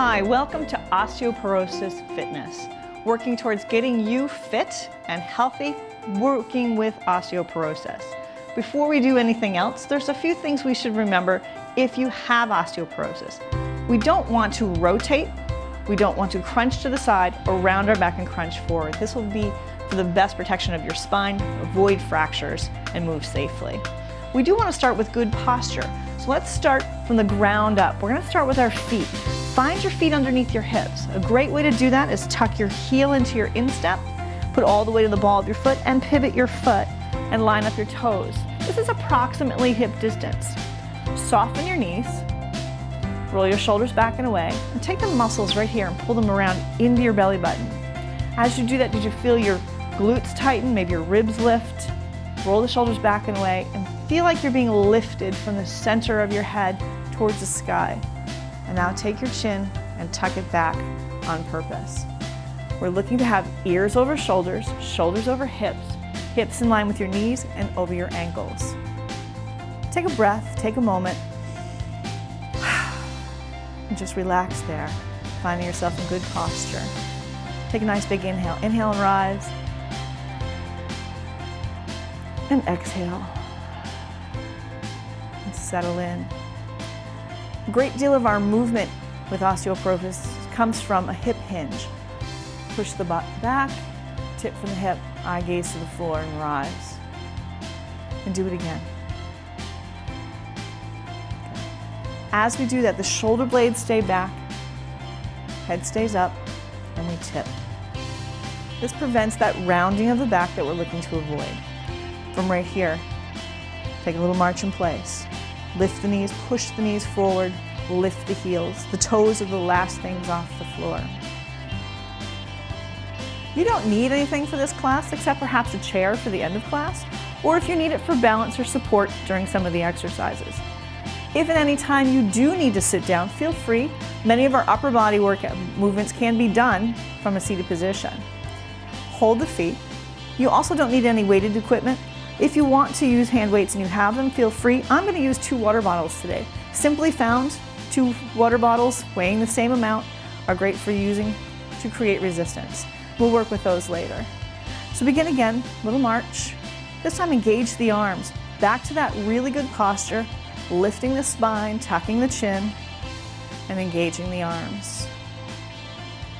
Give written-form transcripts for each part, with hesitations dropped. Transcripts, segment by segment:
Hi, welcome to Osteoporosis Fitness, working towards getting you fit and healthy, working with osteoporosis. Before we do anything else, there's a few things we should remember if you have osteoporosis. We don't want to rotate, we don't want to crunch to the side or round our back and crunch forward. This will be for the best protection of your spine, avoid fractures, and move safely. We do want to start with good posture. So let's start from the ground up. We're going to start with our feet. Find your feet underneath your hips. A great way to do that is tuck your heel into your instep, put all the weight of the ball of your foot, and pivot your foot and line up your toes. This is approximately hip distance. Soften your knees, roll your shoulders back and away, and take the muscles right here and pull them around into your belly button. As you do that, did you feel your glutes tighten, maybe your ribs lift? Roll the shoulders back and away and feel like you're being lifted from the center of your head towards the sky. And now take your chin and tuck it back on purpose. We're looking to have ears over shoulders, shoulders over hips, hips in line with your knees and over your ankles. Take a breath, take a moment, and just relax there, finding yourself in good posture. Take a nice big inhale. Inhale and rise. And exhale. And settle in. A great deal of our movement with osteoporosis comes from a hip hinge. Push the butt back, tip from the hip, eye gaze to the floor, and rise. And do it again. As we do that, the shoulder blades stay back, head stays up, and we tip. This prevents that rounding of the back that we're looking to avoid. From right here, take a little march in place. Lift the knees, push the knees forward, lift the heels. The toes are the last things off the floor. You don't need anything for this class except perhaps a chair for the end of class, or if you need it for balance or support during some of the exercises. If at any time you do need to sit down, feel free. Many of our upper body workout movements can be done from a seated position. Hold the feet. You also don't need any weighted equipment. If you want to use hand weights and you have them, feel free. I'm going to use 2 water bottles today. Simply found 2 water bottles weighing the same amount are great for using to create resistance. We'll work with those later. So begin again, little march. This time engage the arms. Back to that really good posture, lifting the spine, tucking the chin, and engaging the arms.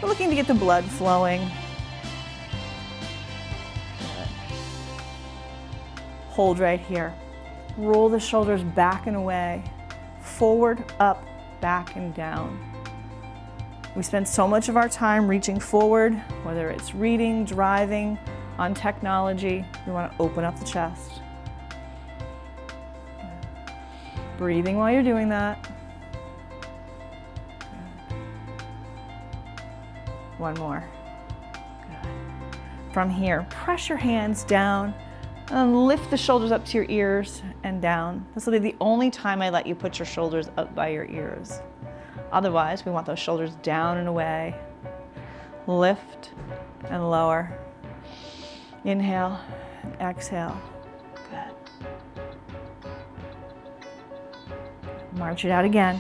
We're looking to get the blood flowing. Hold right here. Roll the shoulders back and away. Forward, up, back, and down. We spend so much of our time reaching forward, whether it's reading, driving, on technology. We want to open up the chest. Breathing while you're doing that. One more. Good. From here, press your hands down and lift the shoulders up to your ears and down. This will be the only time I let you put your shoulders up by your ears. Otherwise, we want those shoulders down and away. Lift and lower. Inhale and exhale. Good. March it out again.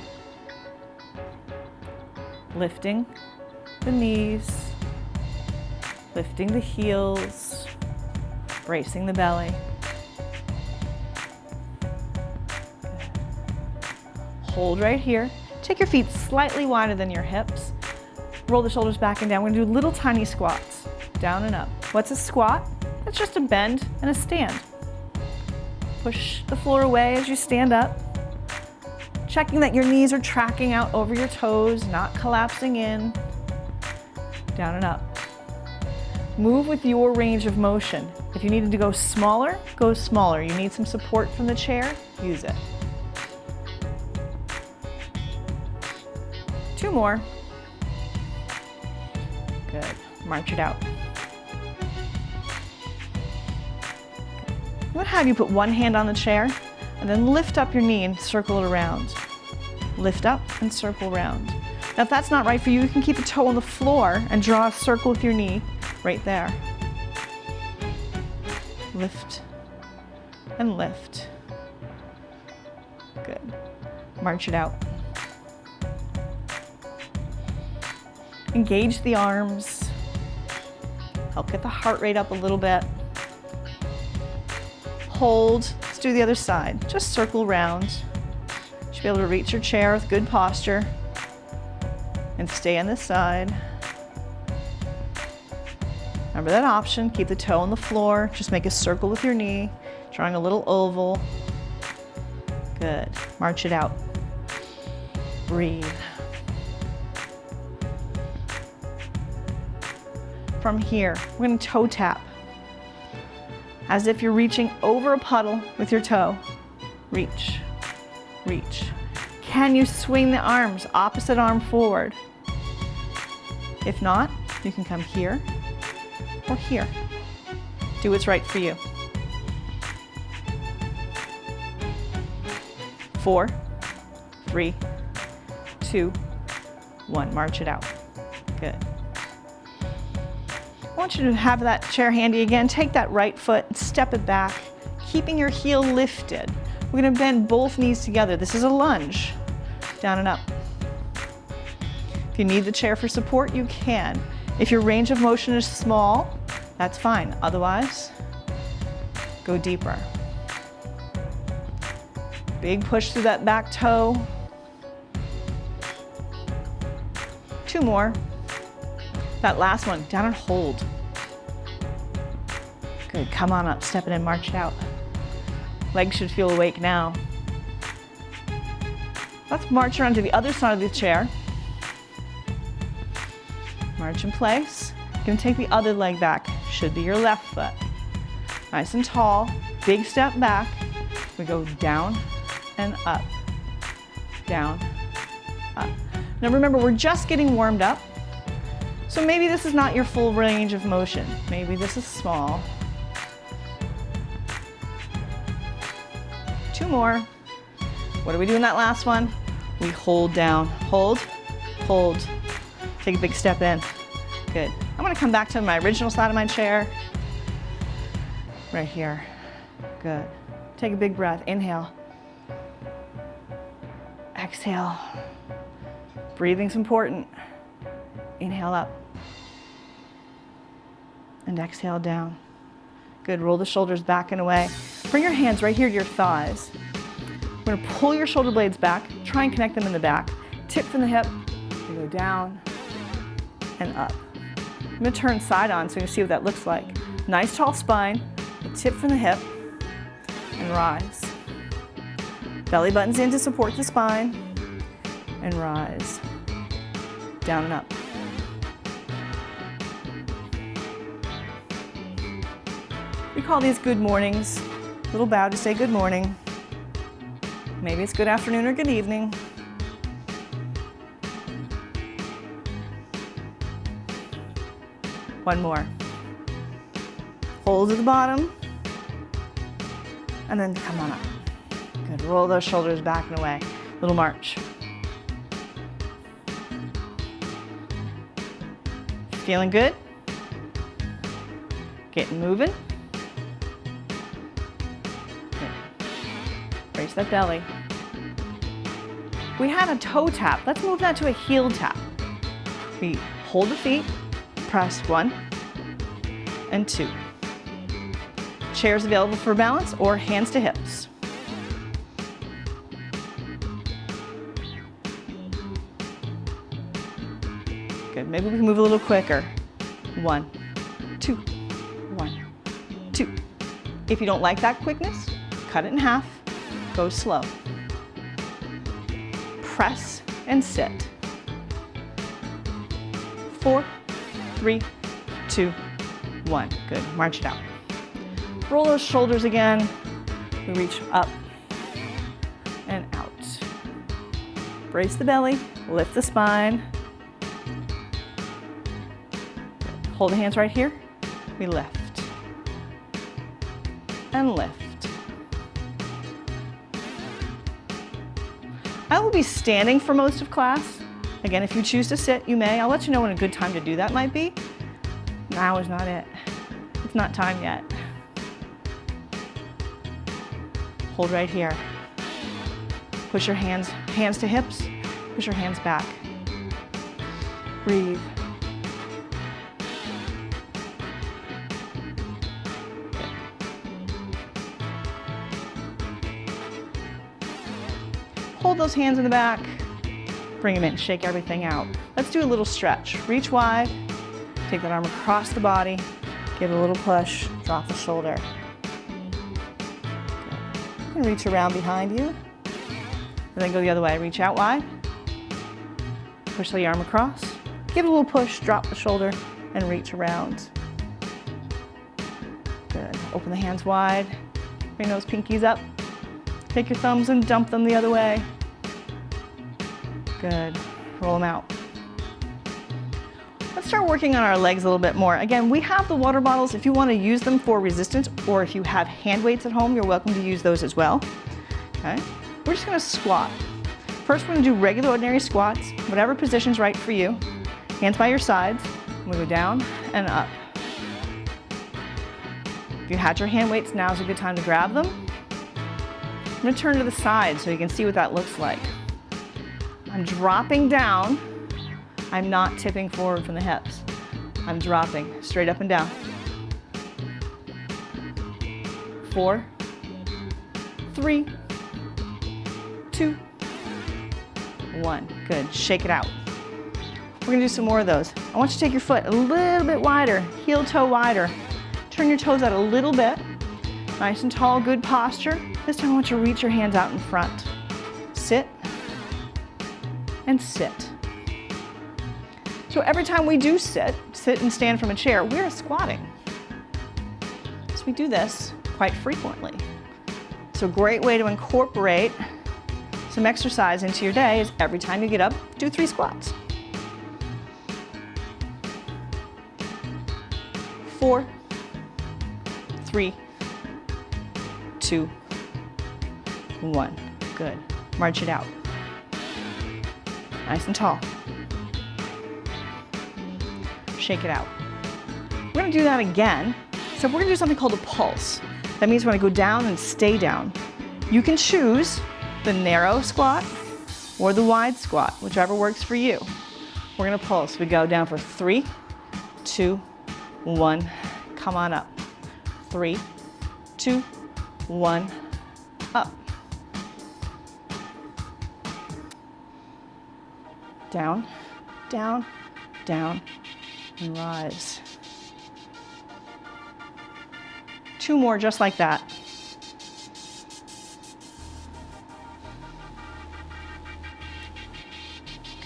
Lifting the knees, lifting the heels, bracing the belly. Hold right here. Take your feet slightly wider than your hips. Roll the shoulders back and down. We're gonna do little tiny squats, down and up. What's a squat? It's just a bend and a stand. Push the floor away as you stand up. Checking that your knees are tracking out over your toes, not collapsing in. Down and up. Move with your range of motion. If you needed to go smaller, go smaller. You need some support from the chair, use it. 2 more. Good. March it out. I'm going to have you put one hand on the chair and then lift up your knee and circle it around. Lift up and circle around. Now if that's not right for you, you can keep a toe on the floor and draw a circle with your knee right there. Lift and lift. Good. March it out. Engage the arms. Help get the heart rate up a little bit. Hold. Let's do the other side. Just circle around. You should be able to reach your chair with good posture. And stay on this side. Remember that option. Keep the toe on the floor. Just make a circle with your knee, drawing a little oval. Good. March it out. Breathe. From here, we're going to toe tap. As if you're reaching over a puddle with your toe. Reach, reach. Can you swing the arms, opposite arm forward? If not, you can come here or here. Do what's right for you. 4, 3, 2, 1. March it out. Good. I want you to have that chair handy again. Take that right foot and step it back, keeping your heel lifted. We're going to bend both knees together. This is a lunge. Down and up. If you need the chair for support, you can. If your range of motion is small, that's fine. Otherwise, go deeper. Big push through that back toe. 2 more. That last one, down and hold. Good, come on up, step it in, march it out. Legs should feel awake now. Let's march around to the other side of the chair. March in place. You're gonna take the other leg back, should be your left foot. Nice and tall, big step back. We go down and up, down, up. Now remember, we're just getting warmed up. So maybe this is not your full range of motion. Maybe this is small. 2 more. What do we do in that last one? We hold down. Hold, hold. Take a big step in. Good. I'm gonna come back to my original side of my chair. Right here. Good. Take a big breath. Inhale. Exhale. Breathing's important. Inhale up. And exhale down. Good, roll the shoulders back and away. Bring your hands right here to your thighs. We're gonna pull your shoulder blades back, try and connect them in the back. Tip from the hip, you go down and up. I'm gonna turn side on so you can see what that looks like. Nice tall spine, a tip from the hip, and rise. Belly buttons in to support the spine, and rise. Down and up. We call these good mornings. Little bow to say good morning. Maybe it's good afternoon or good evening. One more. Hold at the bottom. And then come on up. Good, roll those shoulders back and away. Little march. Feeling good? Getting moving. Brace that belly. We had a toe tap. Let's move that to a heel tap. We hold the feet, press 1 and 2. Chairs available for balance or hands to hips. Good, maybe we can move a little quicker. 1, 2, 1, 2. If you don't like that quickness, cut it in half. Go slow. Press and sit. 4, 3, 2, 1. Good. March it out. Roll those shoulders again. We reach up and out. Brace the belly. Lift the spine. Hold the hands right here. We lift and lift. I will be standing for most of class. Again, if you choose to sit, you may. I'll let you know when a good time to do that might be. Now is not it. It's not time yet. Hold right here. Push your hands to hips. Push your hands back. Breathe. Hold those hands in the back. Bring them in, shake everything out. Let's do a little stretch. Reach wide, take that arm across the body, give it a little push, drop the shoulder. You can reach around behind you, and then go the other way. Reach out wide, push the arm across, give it a little push, drop the shoulder, and reach around. Good. Open the hands wide, bring those pinkies up. Take your thumbs and dump them the other way. Good. Roll them out. Let's start working on our legs a little bit more. Again, we have the water bottles if you want to use them for resistance, or if you have hand weights at home, you're welcome to use those as well. Okay. We're just going to squat. First, we're going to do regular ordinary squats, whatever position's right for you. Hands by your sides. We go down and up. If you had your hand weights, now's a good time to grab them. I'm going to turn to the side so you can see what that looks like. I'm dropping down. I'm not tipping forward from the hips. I'm dropping straight up and down. 4, 3, 2, 1. Good. Shake it out. We're going to do some more of those. I want you to take your foot a little bit wider, heel toe wider. Turn your toes out a little bit. Nice and tall, good posture. This time I want you to reach your hands out in front. Sit and sit. So every time we do sit and stand from a chair, we're squatting. So we do this quite frequently. So a great way to incorporate some exercise into your day is every time you get up, do 3 squats. 4, 3, 2, 1. Good. March it out. Nice and tall. Shake it out. We're going to do that again. So we're going to do something called a pulse. That means we're going to go down and stay down. You can choose the narrow squat or the wide squat, whichever works for you. We're going to pulse. We go down for 3, 2, 1. Come on up. 3, 2, 1. Up. Down, down, down, and rise. 2 more just like that.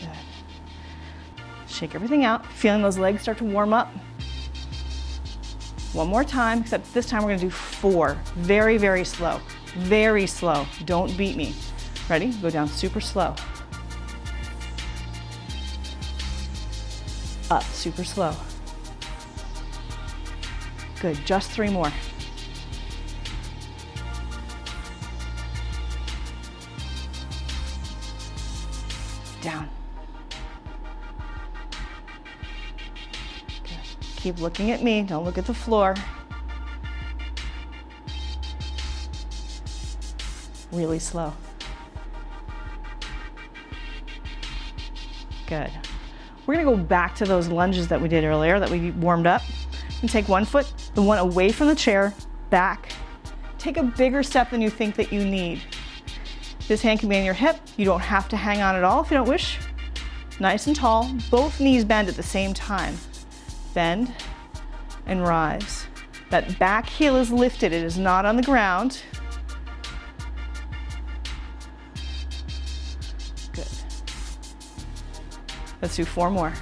Good. Shake everything out, feeling those legs start to warm up. One more time, except this time we're going to do 4. Very, very slow. Very slow. Don't beat me. Ready? Go down super slow. Up, super slow. Good, just 3 more. Down. Good. Keep looking at me, don't look at the floor. Really slow. Good. We're gonna go back to those lunges that we did earlier, that we warmed up. And take one foot, the one away from the chair, back. Take a bigger step than you think that you need. This hand can be on your hip. You don't have to hang on at all if you don't wish. Nice and tall. Both knees bend at the same time. Bend and rise. That back heel is lifted. It is not on the ground. Good. Let's do 4 more.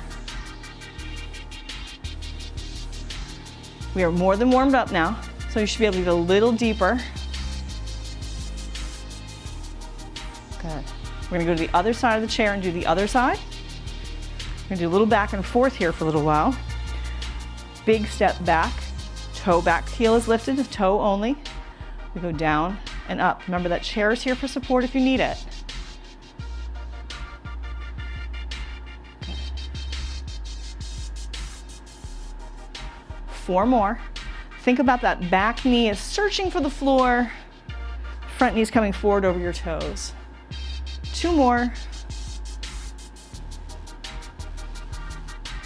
We are more than warmed up now, so you should be able to get a little deeper. Good. We're going to go to the other side of the chair and do the other side. We're going to do a little back and forth here for a little while. Big step back, toe back, heel is lifted, the toe only. We go down and up. Remember that chair is here for support if you need it. Good. 4 more. Think about that back knee is searching for the floor. Front knee is coming forward over your toes. 2 more.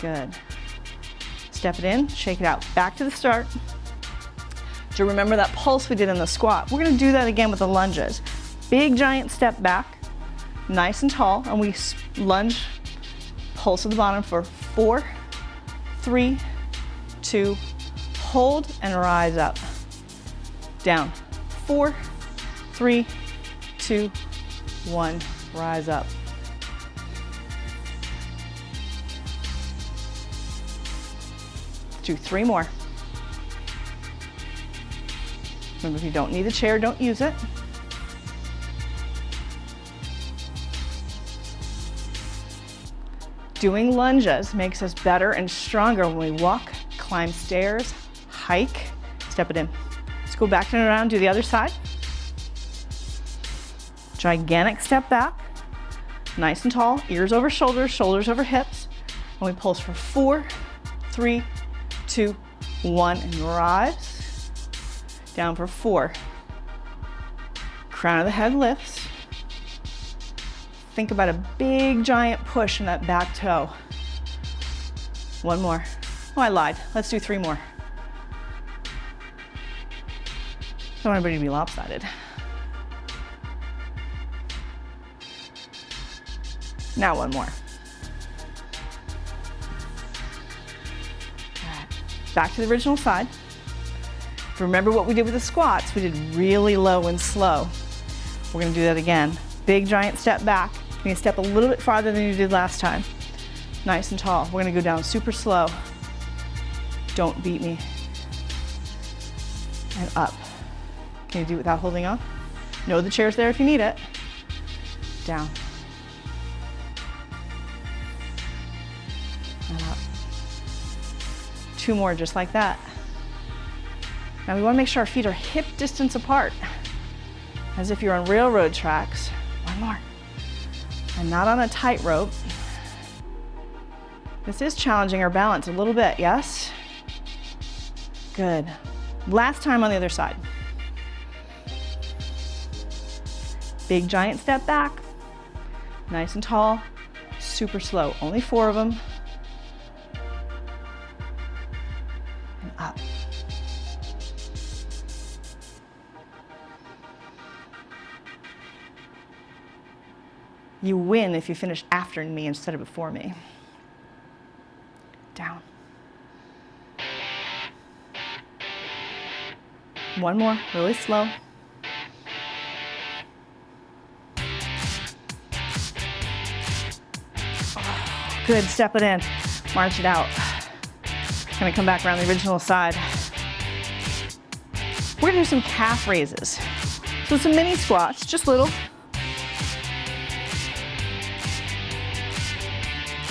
Good. Step it in, shake it out. Back to the start. Do you remember that pulse we did in the squat? We're going to do that again with the lunges. Big giant step back. nice and tall, and we lunge, pulse at the bottom for 4, 3, 2, hold and rise up. Down, 4, 3, 2, 1, rise up. Do 3 more. Remember, if you don't need a chair, don't use it. Doing lunges makes us better and stronger when we walk, climb stairs, hike, step it in. Let's go back and around, do the other side. Gigantic step back, nice and tall, ears over shoulders, shoulders over hips. And we pulse for 4, 3, 2, 1, and rise. Down for 4. Crown of the head lifts. Think about a big giant push in that back toe. 1 more. Oh, I lied. Let's do 3 more. Don't want everybody to be lopsided. Now 1 more. All right. Back to the original side. Remember what we did with the squats? We did really low and slow. We're gonna do that again. Big giant step back. You're gonna step a little bit farther than you did last time. Nice and tall. We're gonna go down super slow. Don't beat me. And up. Can you do it without holding on? Know the chair's there if you need it. Down. And up. 2 more just like that. Now we want to make sure our feet are hip distance apart, as if you're on railroad tracks. 1 more. And not on a tightrope. This is challenging our balance a little bit, yes? Good. Last time on the other side. Big giant step back. Nice and tall. Super slow. Only 4 of them. And up. You win if you finish after me instead of before me. Down. 1 more, really slow. Oh, good, step it in, march it out. Gonna come back around the original side. We're gonna do some calf raises. So some mini squats, just little.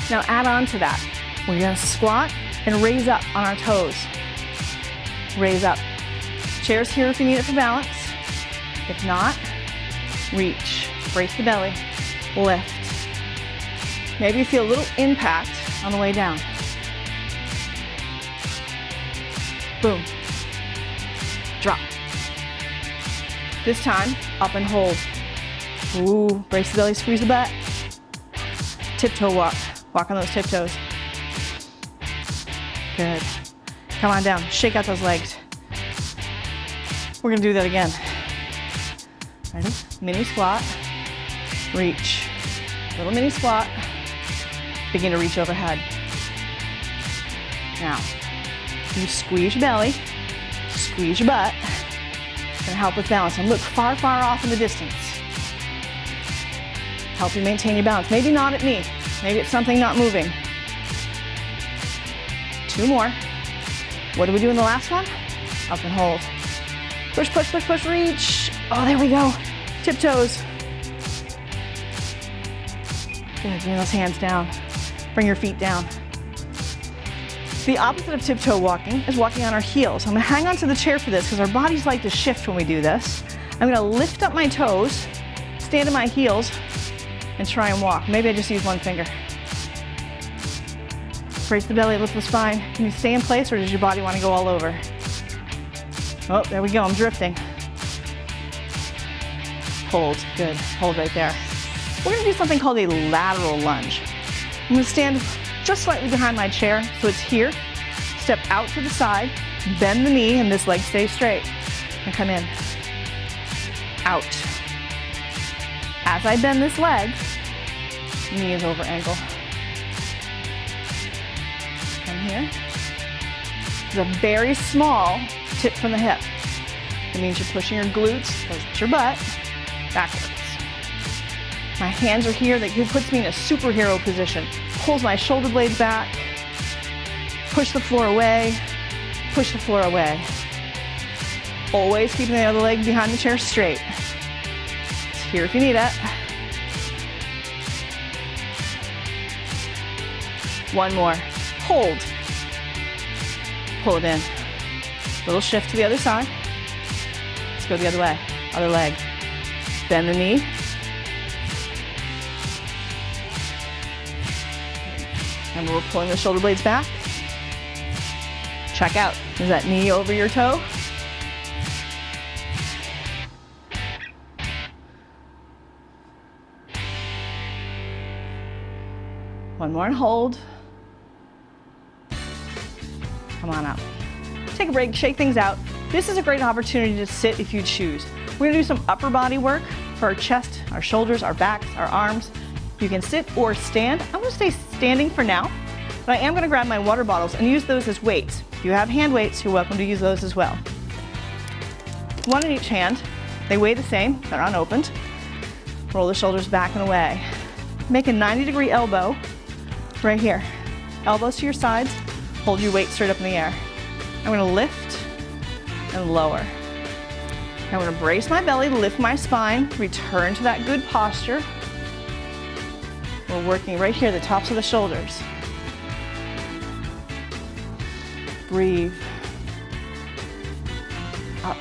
Now add on to that. We're gonna squat and raise up on our toes. Raise up. Chair's here if you need it for balance. If not, reach. Brace the belly. Lift. Maybe you feel a little impact on the way down. Boom. Drop. This time, up and hold. Ooh, brace the belly, squeeze the butt. Tiptoe walk. Walk on those tiptoes. Good. Come on down. Shake out those legs. We're gonna do that again. Ready? Mini squat. Reach. Little mini squat. Begin to reach overhead. Now, you squeeze your belly. Squeeze your butt. It's gonna help with balance. And look far, far off in the distance. Help you maintain your balance. Maybe not at me. Maybe it's something not moving. 2 more. What did we do in the last one? Up and hold. Push, push, push, push, reach. Oh, there we go. Tiptoes. Good, bring those hands down. Bring your feet down. The opposite of tiptoe walking is walking on our heels. I'm gonna hang on to the chair for this because our bodies like to shift when we do this. I'm gonna lift up my toes, stand on my heels, and try and walk. Maybe I just use 1 finger. Brace the belly, lift the spine. Can you stay in place or does your body want to go all over? Oh, there we go, I'm drifting. Hold, good, hold right there. We're gonna do something called a lateral lunge. I'm gonna stand just slightly behind my chair, so it's here. Step out to the side, bend the knee, and this leg stays straight. And come in. Out. As I bend this leg, knee is over ankle. From here. It's a very small tip from the hip. It means you're pushing your glutes, that's your butt, backwards. My hands are here, that puts me in a superhero position. Pulls my shoulder blades back, push the floor away, push the floor away. Always keeping the other leg behind the chair straight. It's here if you need it. One more. Hold. Pull it in. Little shift to the other side. Let's go the other way. Other leg. Bend the knee. And we're pulling the shoulder blades back. Check out. Is that knee over your toe? One more and hold. Come on up. Take a break, shake things out. This is a great opportunity to sit if you choose. We're gonna do some upper body work for our chest, our shoulders, our backs, our arms. You can sit or stand. I'm gonna stay standing for now, but I am gonna grab my water bottles and use those as weights. If you have hand weights, you're welcome to use those as well. One in each hand. They weigh the same, they're unopened. Roll the shoulders back and away. Make a 90-degree elbow right here. Elbows to your sides, hold your weight straight up in the air. I'm gonna lift and lower. I'm gonna brace my belly, lift my spine, return to that good posture. We're working right here, the tops of the shoulders. Breathe. Up.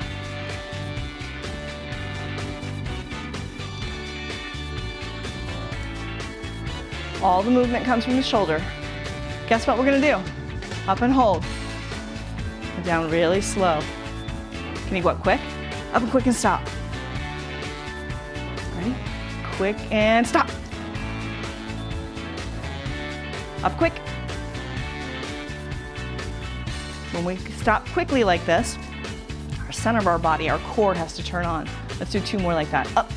All the movement comes from the shoulder. Guess what we're gonna do? Up and hold. And down really slow. Can you go up quick? Up and quick and stop. Ready? Quick and stop. Up quick. When we stop quickly like this, our center of our body, our core has to turn on. Let's do 2 more like that. Up.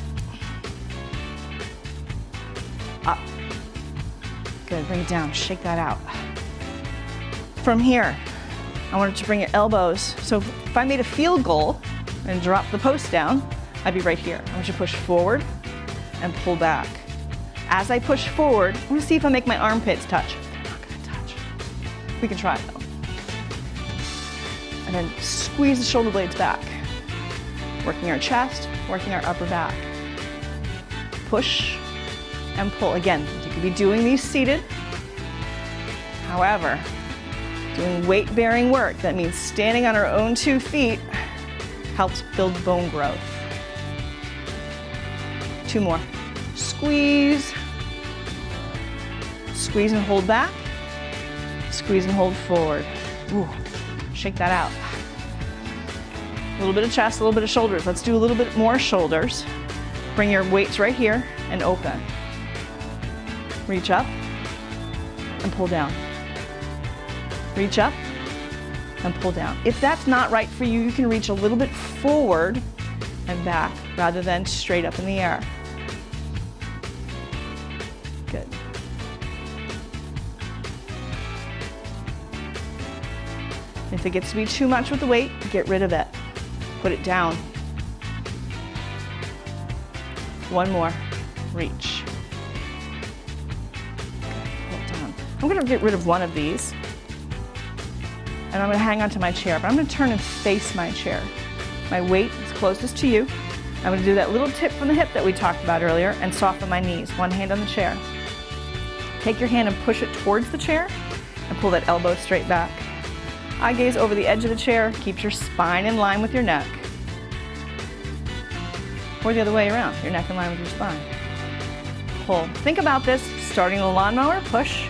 Up. Good, bring it down, shake that out. From here, I wanted to bring your elbows. So if I made a field goal and drop the post down, I'd be right here. I want you to push forward and pull back. As I push forward, I'm gonna see if I make my armpits touch. They're not gonna touch. We can try it though. And then squeeze the shoulder blades back. Working our chest, working our upper back. Push and pull. Again, you could be doing these seated. However, doing weight-bearing work, that means standing on our own 2 feet, helps build bone growth. 2 more. Squeeze. Squeeze and hold back. Squeeze and hold forward. Ooh, shake that out. A little bit of chest, a little bit of shoulders. Let's do a little bit more shoulders. Bring your weights right here and open. Reach up and pull down. Reach up and pull down. If that's not right for you, you can reach a little bit forward and back rather than straight up in the air. Good. If it gets to be too much with the weight, get rid of it. Put it down. 1 more. Reach. Good. Pull it down. I'm going to get rid of one of these. And I'm going to hang onto my chair, but I'm going to turn and face my chair. My weight is closest to you. I'm going to do that little tip from the hip that we talked about earlier and soften my knees. One hand on the chair. Take your hand and push it towards the chair and pull that elbow straight back. Eye gaze over the edge of the chair. Keep your spine in line with your neck. Or the other way around, your neck in line with your spine. Pull. Think about this, starting the lawnmower, push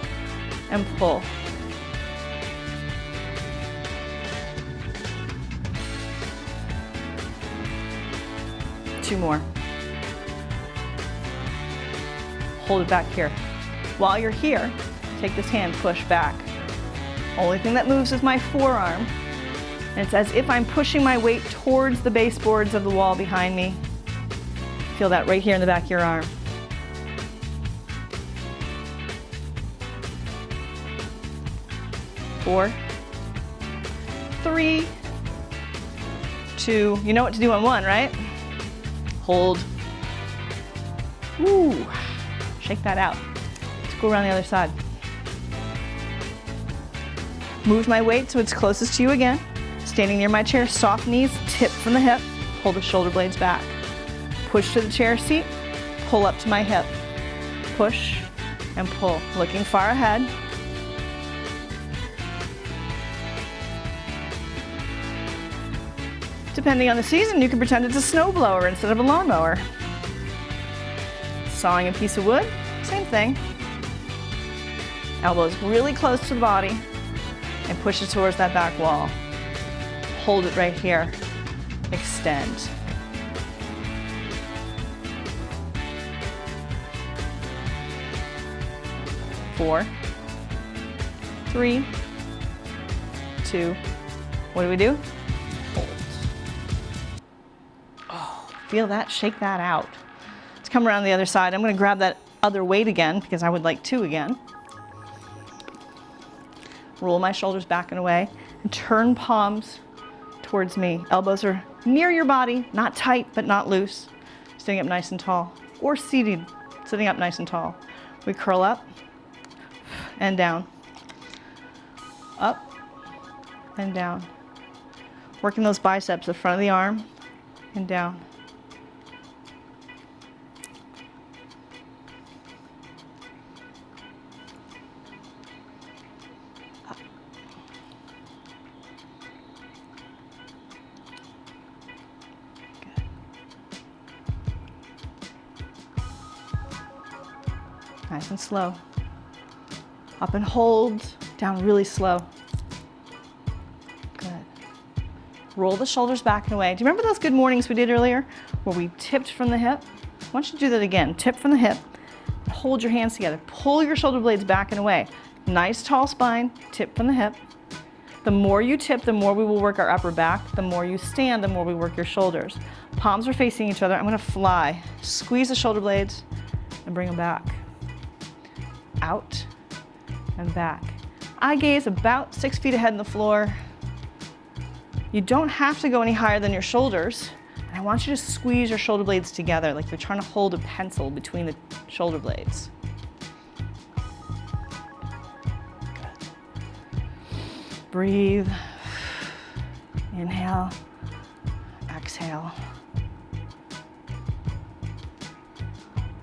and pull. Two more. Hold it back here. While you're here, take this hand, push back. Only thing that moves is my forearm. And it's as if I'm pushing my weight towards the baseboards of the wall behind me. Feel that right here in the back of your arm. 4, 3, 2. You know what to do on 1, right? Hold. Woo. Shake that out. Let's go around the other side. Move my weight so it's closest to you again. Standing near my chair, soft knees, tip from the hip, pull the shoulder blades back. Push to the chair seat, pull up to my hip. Push and pull, looking far ahead. Depending on the season, you can pretend it's a snowblower instead of a lawnmower. Sawing a piece of wood, same thing. Elbows really close to the body and push it towards that back wall. Hold it right here. Extend. Four, 3, 2. What do we do? Hold. Oh, feel that? Shake that out. Let's come around the other side. I'm going to grab that other weight again because I would like to again. Roll my shoulders back and away and turn palms towards me. Elbows are near your body, not tight but not loose. Sitting up nice and tall, or seated, sitting up nice and tall. We curl up and down, up and down. Working those biceps, the front of the arm and down. Up. Good. Nice and slow. Up and hold, down really slow. Good. Roll the shoulders back and away. Do you remember those good mornings we did earlier where we tipped from the hip? I want you to do that again. Tip from the hip, and hold your hands together. Pull your shoulder blades back and away. Nice tall spine, tip from the hip. The more you tip, the more we will work our upper back. The more you stand, the more we work your shoulders. Palms are facing each other. I'm gonna fly. Squeeze the shoulder blades and bring them back. Out and back. Eye gaze about 6 feet ahead in the floor. You don't have to go any higher than your shoulders. And I want you to squeeze your shoulder blades together like you're trying to hold a pencil between the shoulder blades. Good. Breathe. Inhale. Exhale.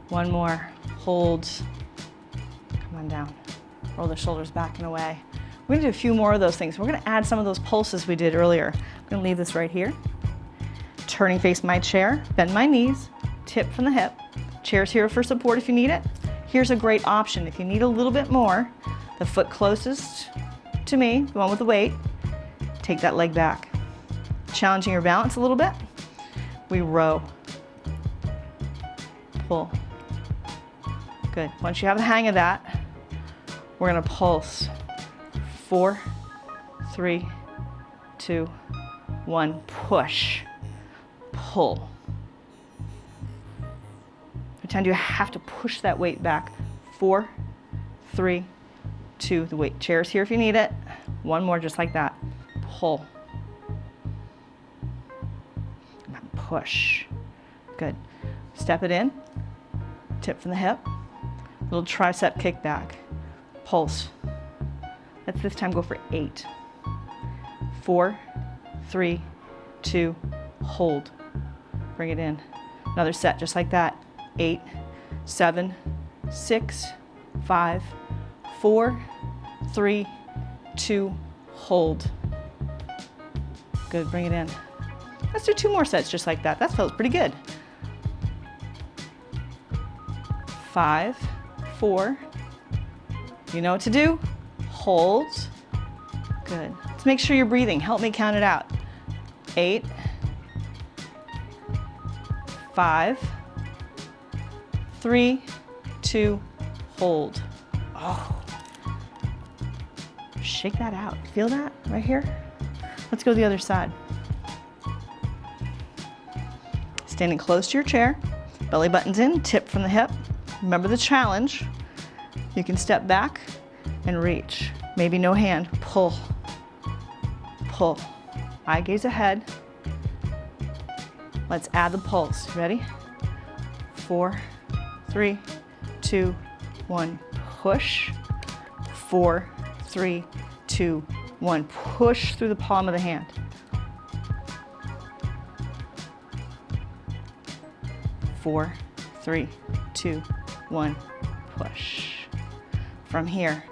One more. Hold. Come on down. Roll the shoulders back and away. We're gonna do a few more of those things. We're gonna add some of those pulses we did earlier. I'm gonna leave this right here. Turning face my chair, bend my knees, tip from the hip. Chair's here for support if you need it. Here's a great option. If you need a little bit more, the foot closest to me, the one with the weight, take that leg back. Challenging your balance a little bit. We row. Pull. Good. Once you have the hang of that, we're gonna pulse. 4, 3, 2, 1. Push. Pull. Pretend you have to push that weight back. 4, 3, 2. The weight chair's here if you need it. One more just like that. Pull. And push. Good. Step it in. Tip from the hip. Little tricep kickback. Pulse. Let's this time go for 8. 4, 3, 2, hold. Bring it in. Another set just like that. 8, 7, 6, 5, 4, 3, 2, hold. Good, bring it in. Let's do 2 more sets just like that. That feels pretty good. 5, 4. You know what to do? Hold. Good. Let's make sure you're breathing. Help me count it out. 8, 5, 3, 2, hold. Oh. Shake that out. Feel that right here? Let's go to the other side. Standing close to your chair, belly buttons in, tip from the hip. Remember the challenge. You can step back and reach. Maybe no hand, pull, pull. Eye gaze ahead. Let's add the pulse. Ready? 4, 3, 2, 1. Push. 4, 3, 2, 1. Push through the palm of the hand. 4, 3, 2, 1. Push. From here,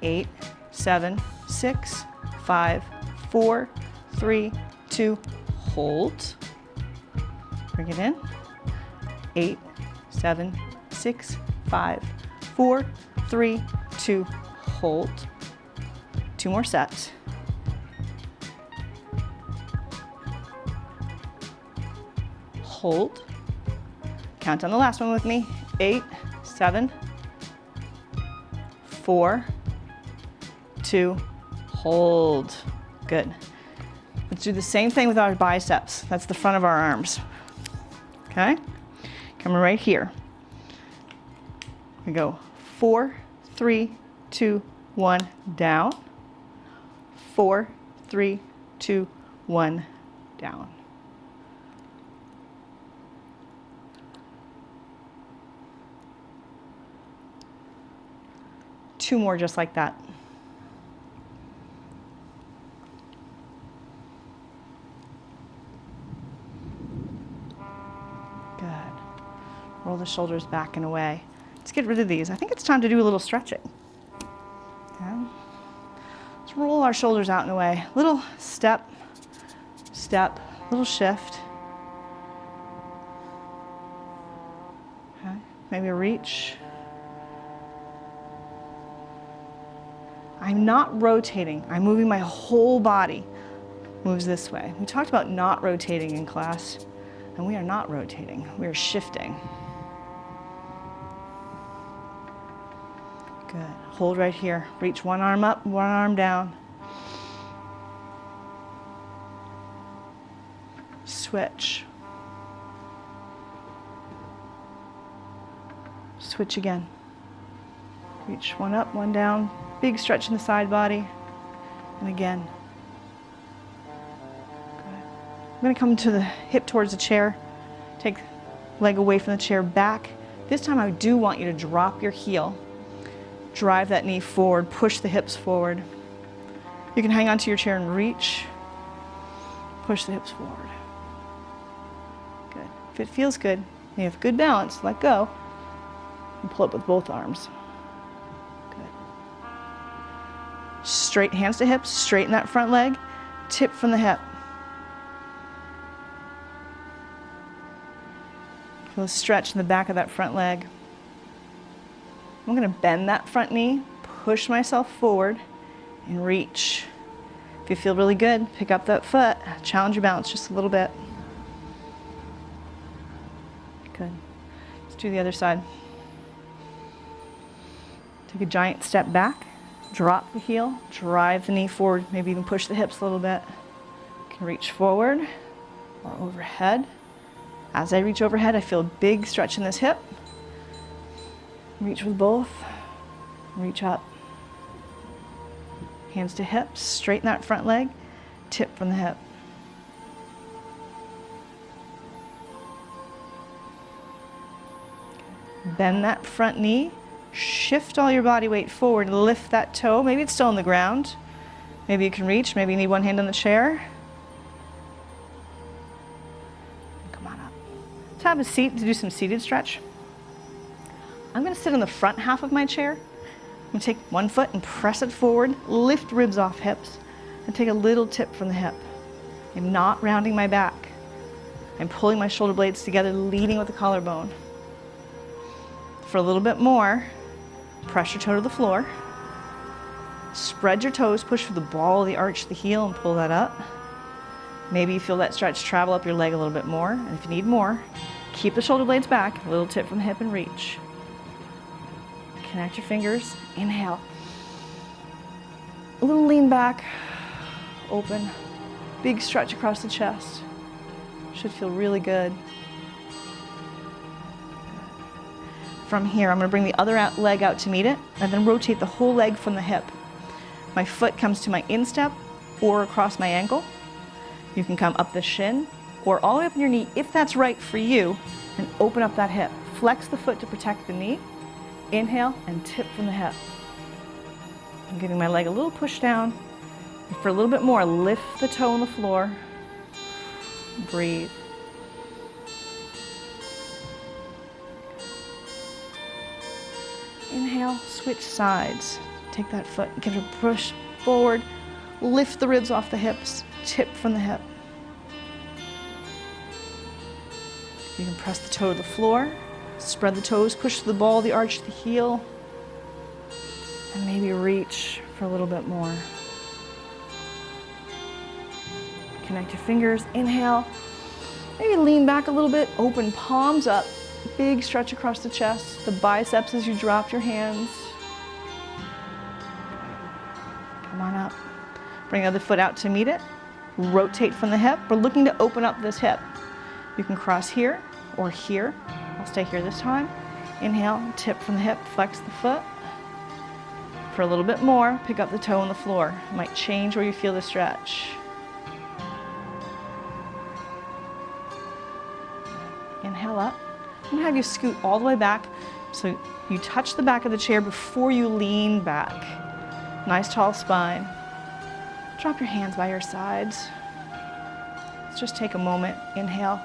8, 7, 6, 5, 4, 3, 2, hold. Bring it in. 8, 7, 6, 5, 4, 3, 2, hold. 2 more sets. Hold. Count down the last one with me. 8, 7, 4, 2, hold. Good. Let's do the same thing with our biceps. That's the front of our arms. Okay? Coming right here. We go 4, 3, 2, 1, down. 4, 3, 2, 1, down. Two more just like that. Good. Roll the shoulders back and away. Let's get rid of these. I think it's time to do a little stretching. Okay. Let's roll our shoulders out and away. Little step, step, little shift. Okay. Maybe a reach. I'm not rotating. I'm moving my whole body. Moves this way. We talked about not rotating in class, and we are not rotating. We are shifting. Good. Hold right here. Reach one arm up, one arm down. Switch. Switch again. Reach one up, one down. Big stretch in the side body. And again. Good. I'm going to come to the hip towards the chair. Take leg away from the chair back. This time I do want you to drop your heel. Drive that knee forward. Push the hips forward. You can hang onto your chair and reach. Push the hips forward. Good. If it feels good, you have good balance, let go. And pull up with both arms. Straight hands to hips, straighten that front leg, tip from the hip. Feel a stretch in the back of that front leg. I'm going to bend that front knee, push myself forward, and reach. If you feel really good, pick up that foot, challenge your balance just a little bit. Good. Let's do the other side. Take a giant step back. Drop the heel, drive the knee forward, maybe even push the hips a little bit. You can reach forward or overhead. As I reach overhead, I feel a big stretch in this hip. Reach with both, reach up. Hands to hips, straighten that front leg, tip from the hip. Bend that front knee. Shift all your body weight forward, lift that toe. Maybe it's still on the ground. Maybe you can reach, maybe you need one hand on the chair. Come on up. Let's have a seat to do some seated stretch. I'm going to sit on the front half of my chair. I'm going to take one foot and press it forward, lift ribs off hips, and take a little tip from the hip. I'm not rounding my back. I'm pulling my shoulder blades together, leading with the collarbone. For a little bit more, press your toe to the floor. Spread your toes, push through the ball of the arch of the heel and pull that up. Maybe you feel that stretch travel up your leg a little bit more. And if you need more, keep the shoulder blades back, a little tip from the hip and reach. Connect your fingers, inhale. A little lean back, open, big stretch across the chest. Should feel really good. From here, I'm going to bring the other leg out to meet it, and then rotate the whole leg from the hip. My foot comes to my instep or across my ankle. You can come up the shin or all the way up in your knee if that's right for you, and open up that hip. Flex the foot to protect the knee. Inhale and tip from the hip. I'm giving my leg a little push down. And for a little bit more, lift the toe on the floor. Breathe. Inhale, switch sides. Take that foot, give it a push forward. Lift the ribs off the hips, tip from the hip. You can press the toe to the floor, spread the toes, push the ball of the arch to the heel, and maybe reach for a little bit more. Connect your fingers, inhale. Maybe lean back a little bit, open palms up, big stretch across the chest, the biceps as you drop your hands. Come on up. Bring the other foot out to meet it. Rotate from the hip. We're looking to open up this hip. You can cross here or here. I'll stay here this time. Inhale, tip from the hip, flex the foot. For a little bit more, pick up the toe on the floor. It might change where you feel the stretch. Inhale up. I'm going to have you scoot all the way back so you touch the back of the chair before you lean back. Nice tall spine. Drop your hands by your sides. Let's just take a moment. Inhale.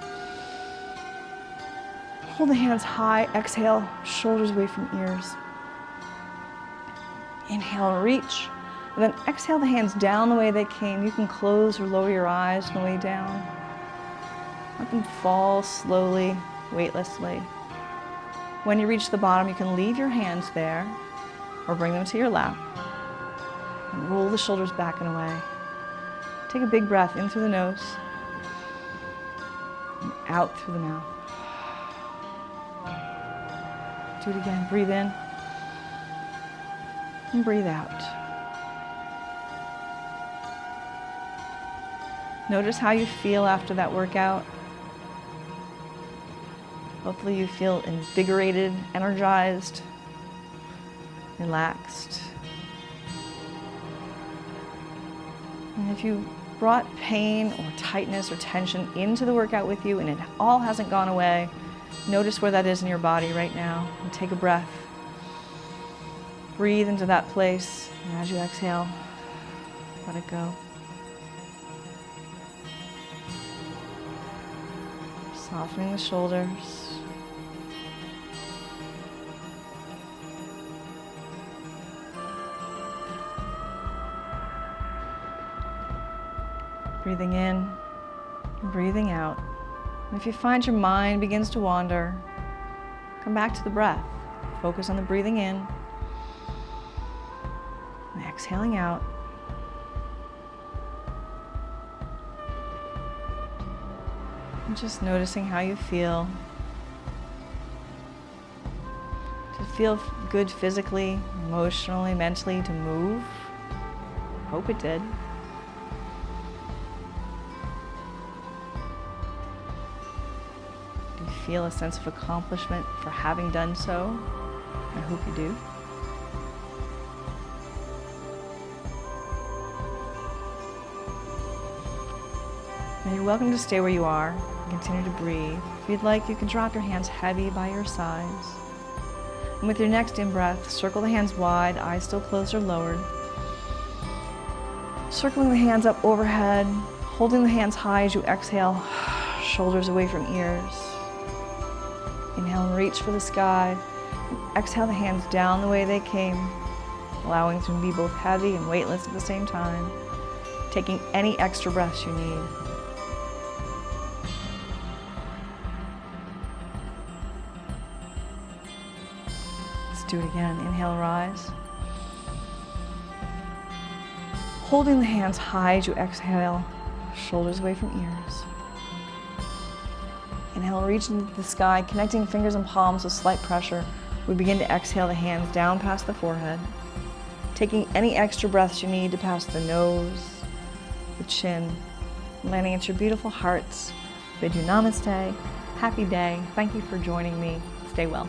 Hold the hands high. Exhale, shoulders away from ears. Inhale and reach. And then exhale the hands down the way they came. You can close or lower your eyes on the way down. Let them fall slowly, weightlessly. When you reach the bottom, you can leave your hands there or bring them to your lap. And roll the shoulders back and away. Take a big breath in through the nose and out through the mouth. Do it again. Breathe in and breathe out. Notice how you feel after that workout. Hopefully you feel invigorated, energized, relaxed. And if you brought pain or tightness or tension into the workout with you and it all hasn't gone away, notice where that is in your body right now and take a breath. Breathe into that place, and as you exhale, let it go. Softening the shoulders. Breathing in, breathing out. And if you find your mind begins to wander, come back to the breath. Focus on the breathing in and exhaling out. And just noticing how you feel. Does it feel good physically, emotionally, mentally to move? Hope it did. Do you feel a sense of accomplishment for having done so? I hope you do. Now you're welcome to stay where you are. Continue to breathe. If you'd like, you can drop your hands heavy by your sides. And with your next in-breath, circle the hands wide, eyes still closed or lowered. Circling the hands up overhead, holding the hands high as you exhale, shoulders away from ears. Inhale and reach for the sky. Exhale the hands down the way they came, allowing them to be both heavy and weightless at the same time, taking any extra breaths you need. Do it again. Inhale, rise. Holding the hands high as you exhale, shoulders away from ears. Inhale, reach into the sky, connecting fingers and palms with slight pressure. We begin to exhale the hands down past the forehead, taking any extra breaths you need to pass the nose, the chin, landing at your beautiful hearts. Bid you namaste. Happy day. Thank you for joining me. Stay well.